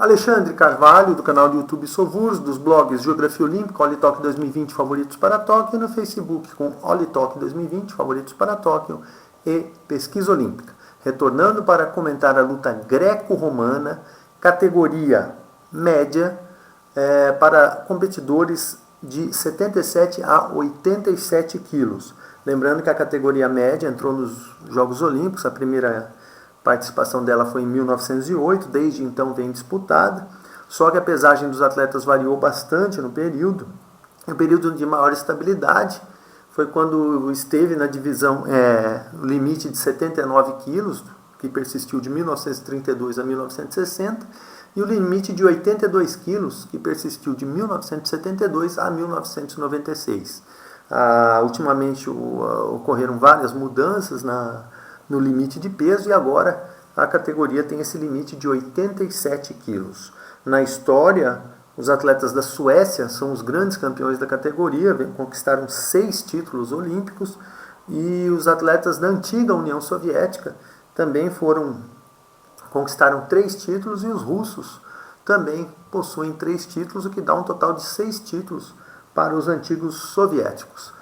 Alexandre Carvalho, do canal do YouTube Sovurs, dos blogs Geografia Olímpica, Olitok 2020, Favoritos para Tóquio, e no Facebook com Olitok 2020, Favoritos para Tóquio e Pesquisa Olímpica. Retornando para comentar a luta greco-romana, categoria média, para competidores de 77 a 87 quilos. Lembrando que a categoria média entrou nos Jogos Olímpicos, a primeira participação dela foi em 1908, desde então vem disputada, só que a pesagem dos atletas variou bastante no período. O período de maior estabilidade foi quando esteve na divisão limite de 79 quilos, que persistiu de 1932 a 1960, e o limite de 82 quilos, que persistiu de 1972 a 1996. Ultimamente ocorreram várias mudanças no limite de peso e agora a categoria tem esse limite de 87 quilos. Na história, os atletas da Suécia são os grandes campeões da categoria, conquistaram 6 títulos olímpicos, e os atletas da antiga União Soviética também conquistaram 3 títulos, e os russos também possuem 3 títulos, o que dá um total de 6 títulos para os antigos soviéticos.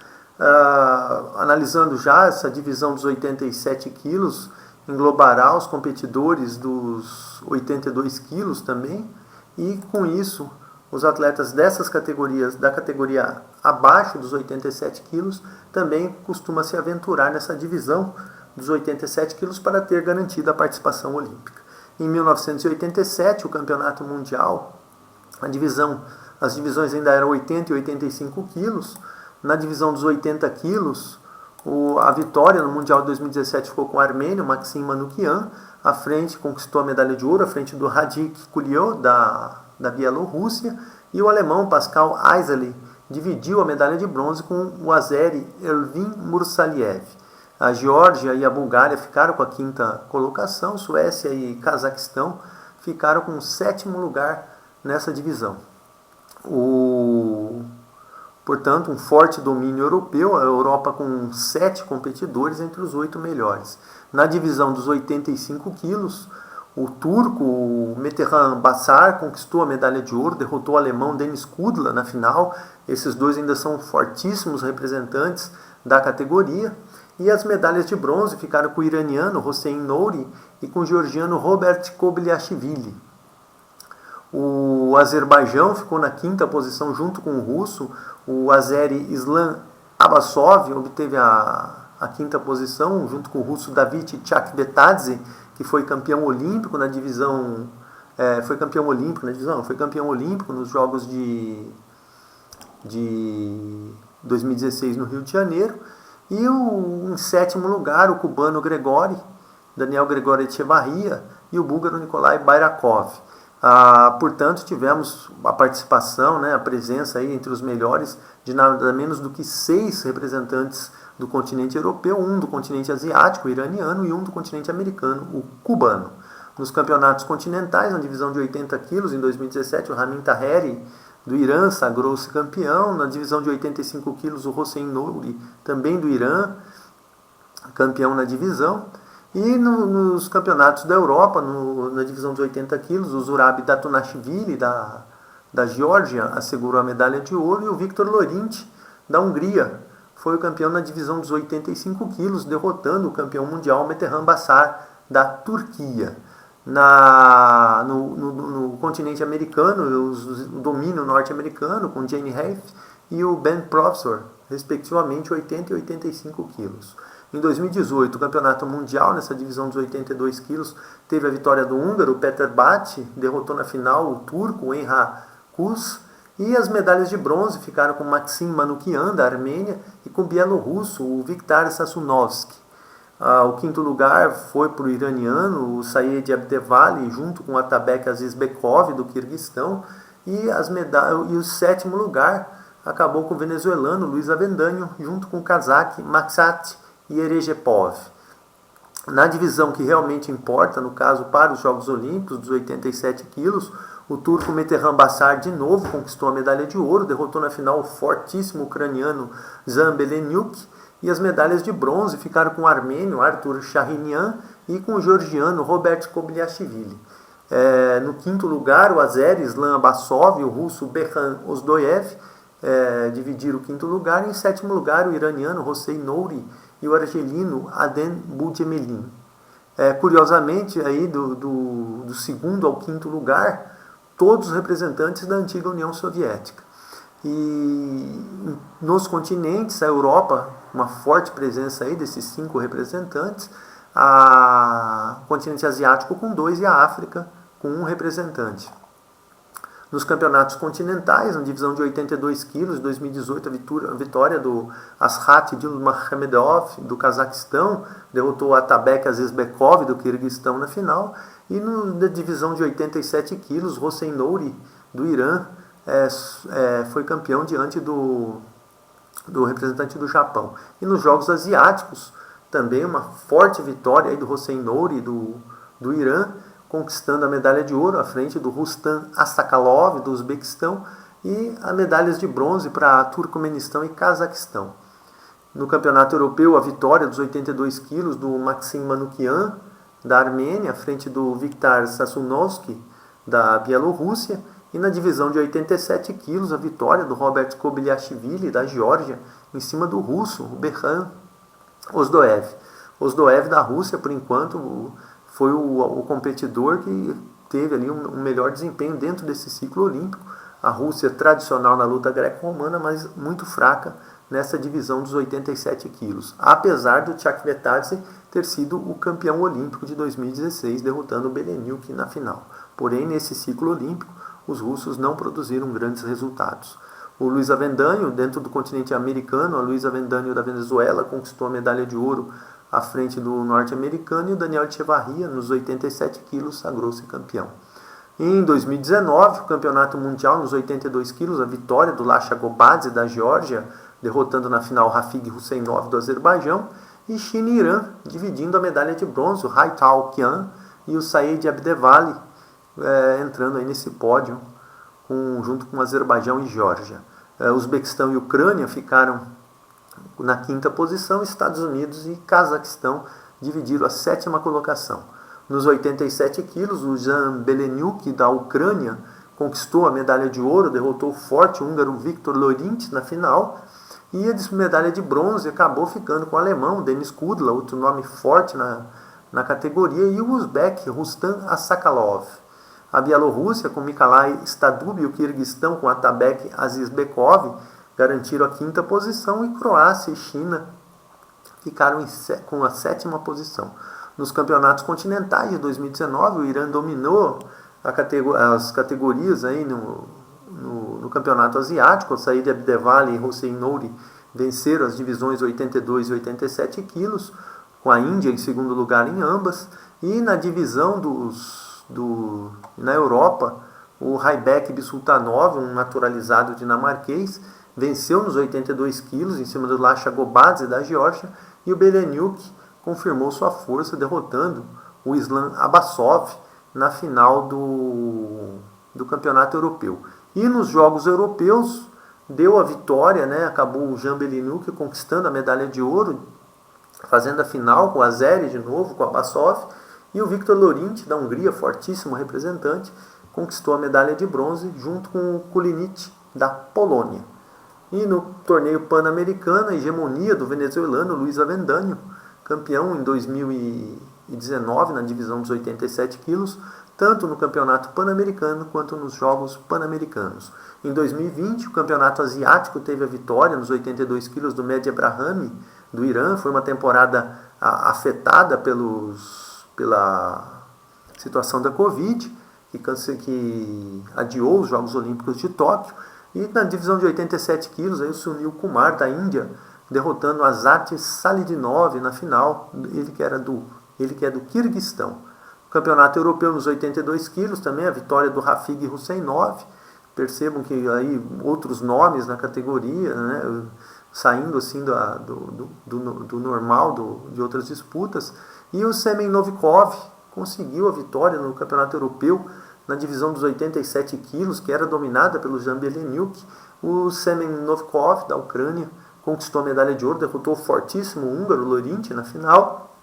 Analisando já essa divisão dos 87 quilos, englobará os competidores dos 82 quilos também, e com isso os atletas dessas categorias, da categoria abaixo dos 87 quilos, também costuma se aventurar nessa divisão dos 87 quilos para ter garantida a participação olímpica. Em 1987, o campeonato mundial, as divisões ainda eram 80 e 85 quilos. Na divisão dos 80 quilos, a vitória no Mundial de 2017 ficou com o armênio Maxim Manukyan. À frente, conquistou a medalha de ouro, à frente do Radik Kuliel, da Bielorrússia. E o alemão Pascal Aizeli dividiu a medalha de bronze com o azeri Ervin Mursaliev. A Geórgia e a Bulgária ficaram com a 5ª colocação. Suécia e Cazaquistão ficaram com o 7º lugar nessa divisão. Portanto, um forte domínio europeu, a Europa com 7 competidores entre os 8 melhores. Na divisão dos 85 quilos, o turco Metehan Basar conquistou a medalha de ouro, derrotou o alemão Denis Kudla na final. Esses dois ainda são fortíssimos representantes da categoria. E as medalhas de bronze ficaram com o iraniano Hossein Nouri e com o georgiano Robert Kobliashvili. O Azerbaijão ficou na 5ª posição junto com o russo. O azeri Islam Abbasov obteve a 5ª posição junto com o russo David Chakbetadze, que foi campeão olímpico na divisão. Foi campeão olímpico nos Jogos de 2016 no Rio de Janeiro. E em 7º lugar, o cubano Daniel Gregori Echevarria, e o búlgaro Nikolai Bairakov. Portanto, tivemos a participação, a presença aí entre os melhores de nada menos do que 6 representantes do continente europeu, um do continente asiático, o iraniano, e um do continente americano, o cubano. Nos campeonatos continentais, na divisão de 80 quilos, em 2017, o Ramin Taheri, do Irã, sagrou-se campeão. Na divisão de 85 quilos, o Hossein Nouri, também do Irã, campeão na divisão. E nos campeonatos da Europa, na divisão de 80 quilos, o Zurab Datunashvili, da Geórgia, assegurou a medalha de ouro, e o Victor Lorint, da Hungria, foi o campeão na divisão dos 85 quilos, derrotando o campeão mundial Metehan Basar, da Turquia. No continente americano, o domínio norte-americano, com Jane Heath e o Ben Professor, respectivamente 80 e 85 quilos. Em 2018, o campeonato mundial, nessa divisão dos 82 quilos, teve a vitória do húngaro Peter Bati, derrotou na final o turco Enra Kuz, e as medalhas de bronze ficaram com Maxim Manukyan, da Armênia, e com o bielorrusso, o Viktor Sassunovsky. O 5º lugar foi para o iraniano, o Saeed Abdevali, junto com o Atabek Azizbekov, do Quirguistão, e o 7º lugar acabou com o venezuelano Luiz Avendaño, junto com o cazaque Maksat Yerejepov. Na divisão que realmente importa, no caso para os Jogos Olímpicos, dos 87 quilos, o turco Metehan Basar de novo conquistou a medalha de ouro, derrotou na final o fortíssimo ucraniano Zan Belenyuk, e as medalhas de bronze ficaram com o armênio Artur Shahinian e com o georgiano Robert Kobliashvili. No quinto lugar, o azeri Islam Abbasov e o russo Behram Ozdoyev dividiram o quinto lugar. Em sétimo lugar, o iraniano Hossein Nouri e o argelino Adem Boujemelin. Curiosamente, aí do segundo ao quinto lugar, todos representantes da antiga União Soviética. E nos continentes, a Europa, uma forte presença aí desses 5 representantes, o continente asiático com 2 e a África com 1 representante. Nos campeonatos continentais, na divisão de 82 quilos, 2018, a vitória do Asrat Dilmahmedov, do Cazaquistão, derrotou a Atabek Azizbekov, do Quirguistão, na final. E na divisão de 87 quilos, Hossein Nouri, do Irã, foi campeão diante do representante do Japão. E nos Jogos Asiáticos, também uma forte vitória aí do Hossein Nouri, do Irã, conquistando a medalha de ouro à frente do Rustam Asakalov, do Uzbequistão, e as medalhas de bronze para Turcomenistão e Cazaquistão. No Campeonato Europeu, a vitória dos 82 quilos do Maxim Manukyan, da Armênia, à frente do Viktor Sassunovsky, da Bielorrússia, e na divisão de 87 quilos, a vitória do Robert Kobiliashvili, da Geórgia, em cima do russo, o Behram Ozdoyev. Ozdoyev, da Rússia, por enquanto, foi o competidor que teve ali um melhor desempenho dentro desse ciclo olímpico. A Rússia tradicional na luta greco-romana, mas muito fraca nessa divisão dos 87 quilos. Apesar do Chakvetadze ter sido o campeão olímpico de 2016, derrotando o Beleniuk na final. Porém, nesse ciclo olímpico, os russos não produziram grandes resultados. O Luiz Avendanho, dentro do continente americano, a Luiz Avendanho da Venezuela conquistou a medalha de ouro à frente do norte-americano, e o Daniel Echevarria, nos 87 quilos, sagrou-se campeão. Em 2019, o campeonato mundial nos 82 quilos, a vitória do Lasha Gobadze, da Geórgia, derrotando na final Rafig Husseinov, do Azerbaijão, e China e Irã, dividindo a medalha de bronze, o Haitao Kian e o Saeed Abdevali, entrando aí nesse pódio, junto com o Azerbaijão e Geórgia. Uzbequistão e Ucrânia ficaram na quinta posição, Estados Unidos e Cazaquistão dividiram a 7ª colocação. Nos 87 quilos, o Jan Beleniuk, da Ucrânia, conquistou a medalha de ouro, derrotou o forte húngaro Viktor Lorint na final, e a medalha de bronze acabou ficando com o alemão Denis Kudla, outro nome forte na categoria, e o uzbek Rustam Asakalov. A Bielorrússia, com Mikalai Stadub, e o Quirguistão, com Atabek Azizbekov, garantiram a 5ª posição, e Croácia e China ficaram com a 7ª posição. Nos campeonatos continentais de 2019, o Irã dominou as categorias aí no campeonato asiático. O Saeed Abdevali e Hossein Nouri venceram as divisões 82 e 87 quilos, com a Índia em segundo lugar em ambas. E na divisão na Europa, o Raibek Bisultanov, um naturalizado dinamarquês, venceu nos 82 quilos em cima do Lasha Gobadze, da Geórgia, e o Beleniuk confirmou sua força, derrotando o Islam Abbasov na final do campeonato europeu. E nos Jogos Europeus, deu a vitória, acabou o Jan Beleniuk conquistando a medalha de ouro, fazendo a final com o azeri de novo, com o Abbasov, e o Viktor Lorint, da Hungria, fortíssimo representante, conquistou a medalha de bronze junto com o Kulinic, da Polônia. E no torneio pan-americano, a hegemonia do venezuelano Luiz Avendanho, campeão em 2019 na divisão dos 87 quilos, tanto no campeonato pan-americano quanto nos Jogos Pan-Americanos. Em 2020, o campeonato asiático teve a vitória nos 82 quilos do Mehdi Ebrahimi, do Irã. Foi uma temporada afetada pela situação da Covid, que adiou os Jogos Olímpicos de Tóquio. E na divisão de 87 quilos, aí o Sunil Kumar, da Índia, derrotando Azat Salidinov na final, ele que é do Quirguistão. O campeonato europeu nos 82 quilos, também a vitória do Rafig Husseinov. Percebam que aí outros nomes na categoria, saindo assim do normal de outras disputas. E o Semen Novikov conseguiu a vitória no campeonato europeu na divisão dos 87 quilos, que era dominada pelo Jan Beleniuk. O Semen Novikov, da Ucrânia, conquistou a medalha de ouro, derrotou o fortíssimo húngaro Lorint na final.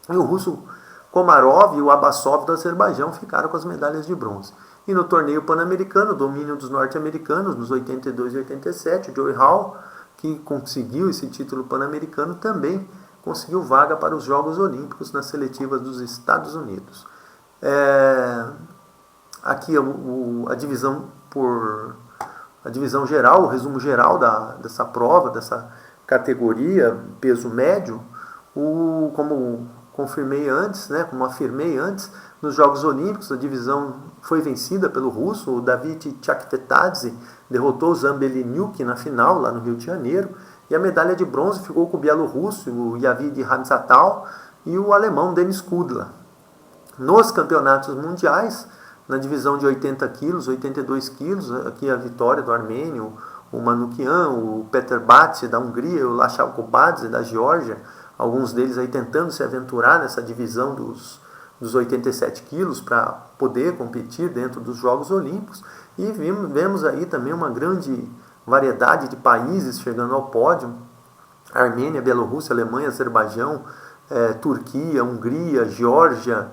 E o russo Komarov e o Abbasov do Azerbaijão ficaram com as medalhas de bronze. E no torneio pan-americano, domínio dos norte-americanos, nos 82 e 87, Joey Hall, que conseguiu esse título pan-americano, também conseguiu vaga para os Jogos Olímpicos nas seletivas dos Estados Unidos. Aqui a divisão geral, o resumo geral dessa prova, dessa categoria, peso médio, como confirmei antes, como afirmei antes, nos Jogos Olímpicos a divisão foi vencida pelo russo, o David Chakvetadze derrotou o Zambeleniuk na final, lá no Rio de Janeiro, e a medalha de bronze ficou com o bielorrusso, o Yavid Hamzatal, e o alemão Denis Kudla. Nos campeonatos mundiais, na divisão de 80 quilos, 82 quilos, aqui a vitória do armênio, o Manukian, o Peter Batse da Hungria, o Lashalkobadze da Geórgia, alguns deles aí tentando se aventurar nessa divisão dos 87 quilos para poder competir dentro dos Jogos Olímpicos. E vemos aí também uma grande variedade de países chegando ao pódio: Armênia, Bielorrússia, Alemanha, Azerbaijão, Turquia, Hungria, Geórgia,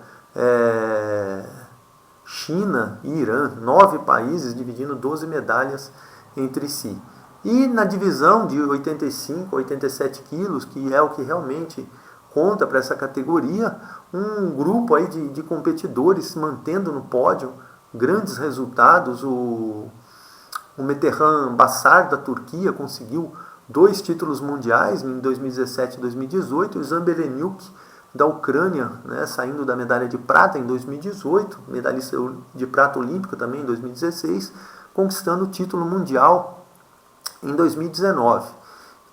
China e Irã. 9 países dividindo 12 medalhas entre si. E na divisão de 85 a 87 quilos, que é o que realmente conta para essa categoria, um grupo aí de competidores se mantendo no pódio, grandes resultados. O Metehan Basar da Turquia conseguiu 2 títulos mundiais em 2017 e 2018, o Zambeleniuk da Ucrânia, saindo da medalha de prata em 2018, medalhista de prata olímpica também em 2016, conquistando o título mundial em 2019.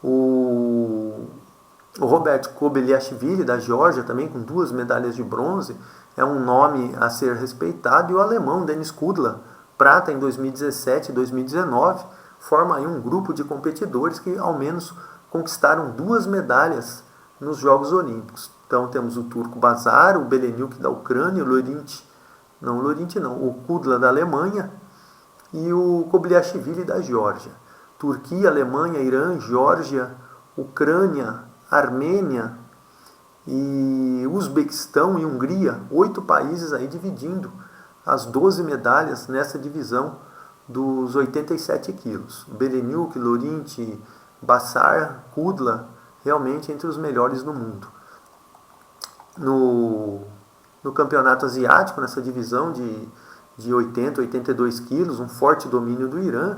O Robert Kobayashi da Geórgia, também com 2 medalhas de bronze, é um nome a ser respeitado. E o alemão Denis Kudla, prata em 2017 e 2019, forma aí um grupo de competidores que ao menos conquistaram 2 medalhas nos Jogos Olímpicos. Então temos o turco Basar, o Beleniuk da Ucrânia, o Kudla da Alemanha e o Kobayashi da Geórgia. Turquia, Alemanha, Irã, Geórgia, Ucrânia, Armênia e Uzbequistão e Hungria, 8 países aí dividindo as 12 medalhas nessa divisão dos 87 quilos. Beleniuk, Laurent, Basar, Kudla, realmente entre os melhores do mundo. No campeonato asiático, nessa divisão de 80 a 82 quilos, um forte domínio do Irã.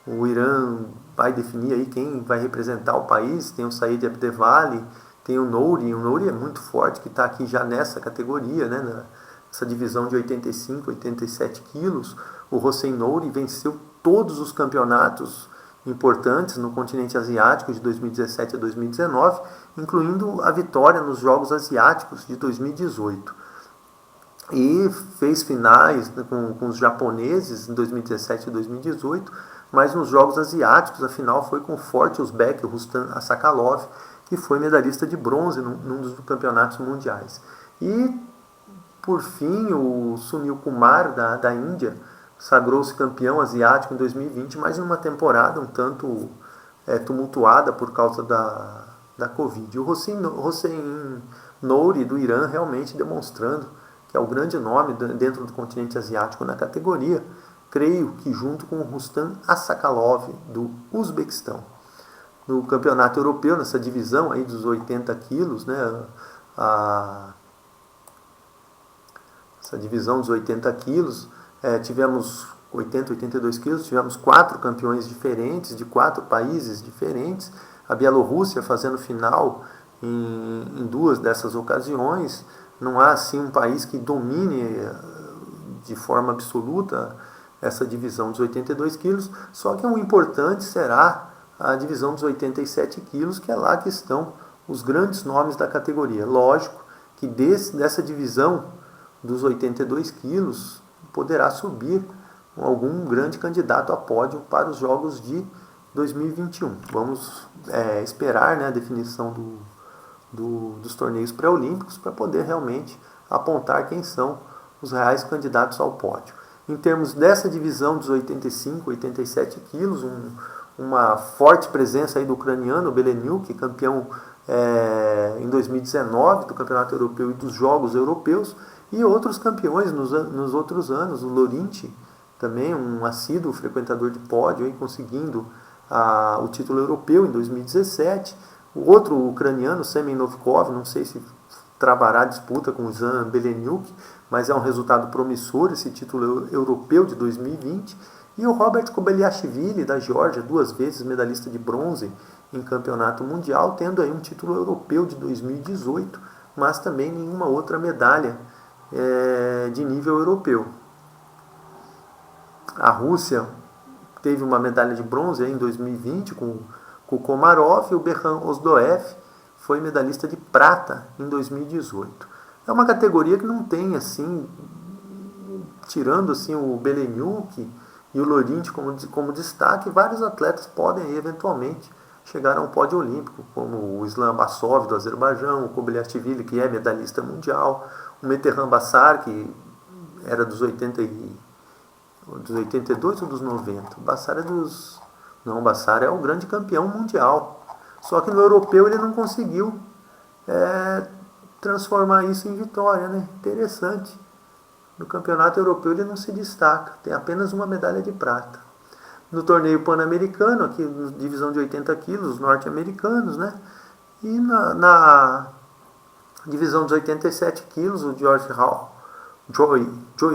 O Irã vai definir aí quem vai representar o país. Tem o Said Abdevali, tem o Nouri. O Nouri é muito forte, que está aqui já nessa categoria, nessa divisão de 85 a 87 quilos. O Hossein Nouri venceu todos os campeonatos importantes no continente asiático de 2017 a 2019, incluindo a vitória nos Jogos Asiáticos de 2018. E fez finais com os japoneses em 2017 e 2018, mas nos Jogos Asiáticos a final foi com o forte uzbek Rustam Asakalov, que foi medalhista de bronze num dos campeonatos mundiais. E, por fim, o Sunil Kumar da Índia sagrou-se campeão asiático em 2020, mas numa temporada um tanto tumultuada por causa da Covid. O Hossein Nouri do Irã realmente demonstrando que é o grande nome dentro do continente asiático na categoria, creio que junto com o Rustam Asakalov do Uzbequistão. No campeonato europeu, nessa divisão aí dos 80 quilos, essa divisão dos 80 quilos, tivemos 80, 82 quilos, tivemos 4 campeões diferentes, de 4 países diferentes. A Bielorrússia fazendo final em 2 dessas ocasiões. Não há assim um país que domine de forma absoluta essa divisão dos 82 quilos, só que o importante será a divisão dos 87 quilos, que é lá que estão os grandes nomes da categoria. Lógico que dessa divisão dos 82 quilos poderá subir algum grande candidato a pódio para os Jogos de 2021. Vamos esperar a definição dos torneios pré-olímpicos para poder realmente apontar quem são os reais candidatos ao pódio. Em termos dessa divisão dos 85, 87 quilos, uma forte presença aí do ucraniano Beleniuk, campeão em 2019 do Campeonato Europeu e dos Jogos Europeus, e outros campeões nos outros anos. O Laurenti, também um assíduo frequentador de pódio, hein, conseguindo o título europeu em 2017. O outro ucraniano, Semen Novikov, não sei se travará a disputa com o Zan Beleniuk, mas é um resultado promissor esse título europeu de 2020. E o Robert Kobalyashvili, da Geórgia, 2 vezes medalhista de bronze em campeonato mundial, tendo aí um título europeu de 2018, mas também nenhuma outra medalha de nível europeu. A Rússia teve uma medalha de bronze em 2020 com o Komarov, e o Berhan Ozdoev foi medalhista de prata em 2018. É uma categoria que não tem, assim, tirando assim, o Beleniuk e o Laurenti como destaque, vários atletas podem eventualmente chegar a um pódio olímpico, como o Islam Abbasov do Azerbaijão, o Kobalyashvili, que é medalhista mundial, o Metehan Bassar, que era dos 82 ou dos 90? O Bassar é dos... Não, o Bassar é o grande campeão mundial. Só que no europeu ele não conseguiu transformar isso em vitória, né? Interessante. No campeonato europeu ele não se destaca, tem apenas uma medalha de prata. No torneio pan-americano, aqui na divisão de 80 quilos, os norte-americanos, né? E na divisão dos 87 quilos, o Joy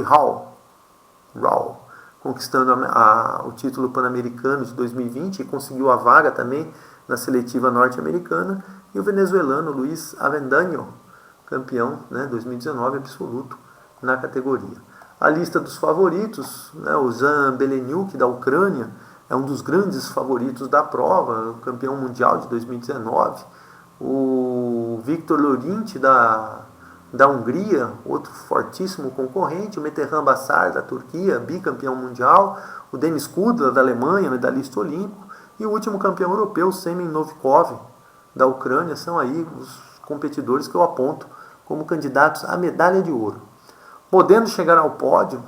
Hall, conquistando o título pan-americano de 2020 e conseguiu a vaga também na seletiva norte-americana. E o venezuelano Luiz Avendaño, campeão, né, 2019 absoluto na categoria. A lista dos favoritos, né, o Zan Beleniuk, da Ucrânia, é um dos grandes favoritos da prova, o campeão mundial de 2019. O Viktor Laurenti, da Hungria, outro fortíssimo concorrente. O Metehan Bassar, da Turquia, bicampeão mundial. O Denis Kudla, da Alemanha, medalhista olímpico. E o último campeão europeu, Semen Novikov, da Ucrânia. São aí os competidores que eu aponto como candidatos à medalha de ouro. Podendo chegar ao pódio,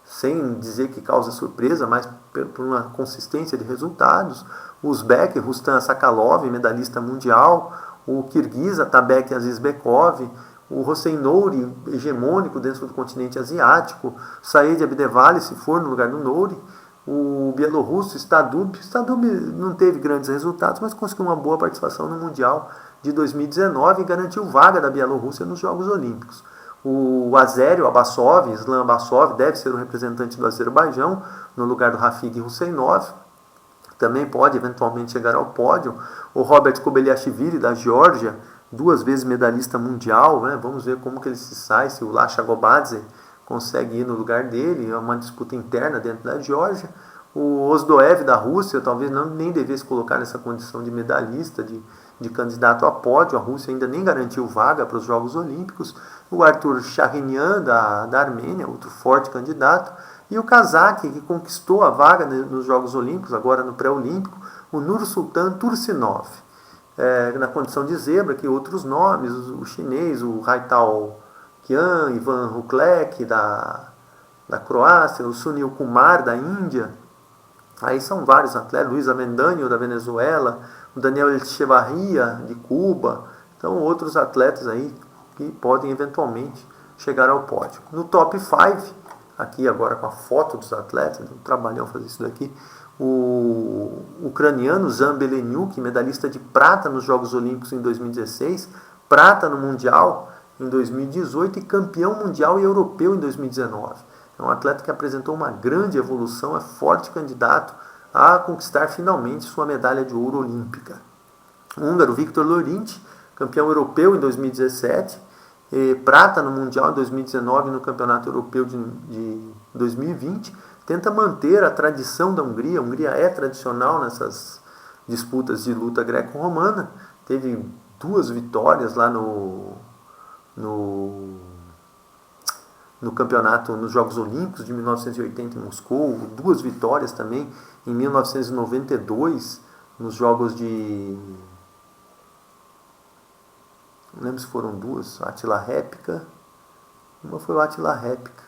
sem dizer que causa surpresa, mas por uma consistência de resultados, o uzbek Rustam Sakalov, medalhista mundial, o kirguiz Atabek Azizbekov, o Hossein Nouri, hegemônico dentro do continente asiático, Said Abdevali, se for no lugar do Nouri, o bielorrusso Stadub não teve grandes resultados, mas conseguiu uma boa participação no Mundial de 2019 e garantiu vaga da Bielorrússia nos Jogos Olímpicos. O azério Abbasov, Islam Abbasov, deve ser o representante do Azerbaijão no lugar do Rafig Husseinov, também pode eventualmente chegar ao pódio. O Robert Kobalyashvili, da Geórgia, 2 vezes medalhista mundial, né? Vamos ver como que ele se sai, se o Lasha Gobadze consegue ir no lugar dele, é uma disputa interna dentro da Geórgia. O Ozdoev, da Rússia, talvez nem devesse colocar nessa condição de medalhista, de candidato a pódio. A Rússia ainda nem garantiu vaga para os Jogos Olímpicos. O Artur Shahinian, da Armênia, outro forte candidato. E o cazaque, que conquistou a vaga nos Jogos Olímpicos, agora no pré-olímpico, o Nursultan Tursinov. Na condição de zebra, que outros nomes, o chinês, o Haitao Qian, Ivan Ruklek, da Croácia, o Sunil Kumar, da Índia. Aí são vários atletas, Luiz Avendaño, da Venezuela, o Daniel Echevarria, de Cuba. Então, outros atletas aí que podem eventualmente chegar ao pódio. No top 5, aqui agora com a foto dos atletas, um trabalhão fazer isso daqui, o ucraniano Zan Beleniuk, medalhista de prata nos Jogos Olímpicos em 2016, prata no Mundial em 2018 e campeão mundial e europeu em 2019. É um atleta que apresentou uma grande evolução, é forte candidato a conquistar finalmente sua medalha de ouro olímpica. O húngaro Viktor Laurenti, campeão europeu em 2017, prata no Mundial em 2019 no Campeonato Europeu de 2020, tenta manter a tradição da Hungria. A Hungria é tradicional nessas disputas de luta greco-romana, teve 2 vitórias lá no campeonato, nos Jogos Olímpicos de 1980 em Moscou, 2 vitórias também em 1992 nos Jogos de... não lembro se foram 2, Attila Réplica, uma foi o Attila Réplica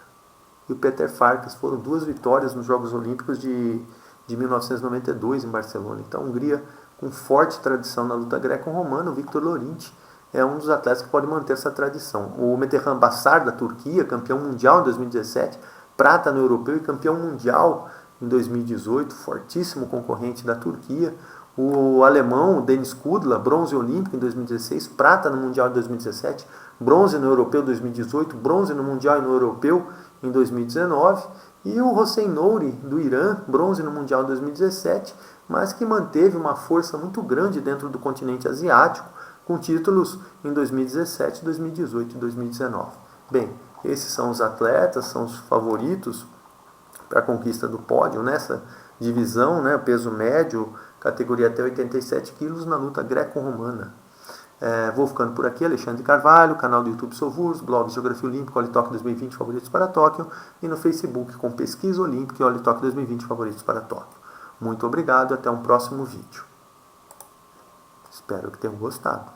e o Peter Farkas, foram 2 vitórias nos Jogos Olímpicos de 1992 em Barcelona. Então a Hungria com forte tradição na luta greco-romana, o Victor Lorinti é um dos atletas que pode manter essa tradição. O Metehan Bassar, da Turquia, campeão mundial em 2017, prata no europeu e campeão mundial em 2018, fortíssimo concorrente da Turquia. O alemão Denis Kudla, bronze olímpico em 2016, prata no mundial em 2017, bronze no europeu em 2018, bronze no mundial e no europeu em 2019. E o Hossein Nouri, do Irã, bronze no mundial em 2017, mas que manteve uma força muito grande dentro do continente asiático, com títulos em 2017, 2018 e 2019. Bem, esses são os atletas, são os favoritos para a conquista do pódio nessa divisão, né, peso médio, categoria até 87 quilos na luta greco-romana. Vou ficando por aqui, Alexandre Carvalho, canal do YouTube Sovurs, blog Geografia Olímpica, Olitok 2020 Favoritos para Tóquio, e no Facebook com Pesquisa Olímpica e Olitok 2020 Favoritos para Tóquio. Muito obrigado e até um próximo vídeo. Espero que tenham gostado.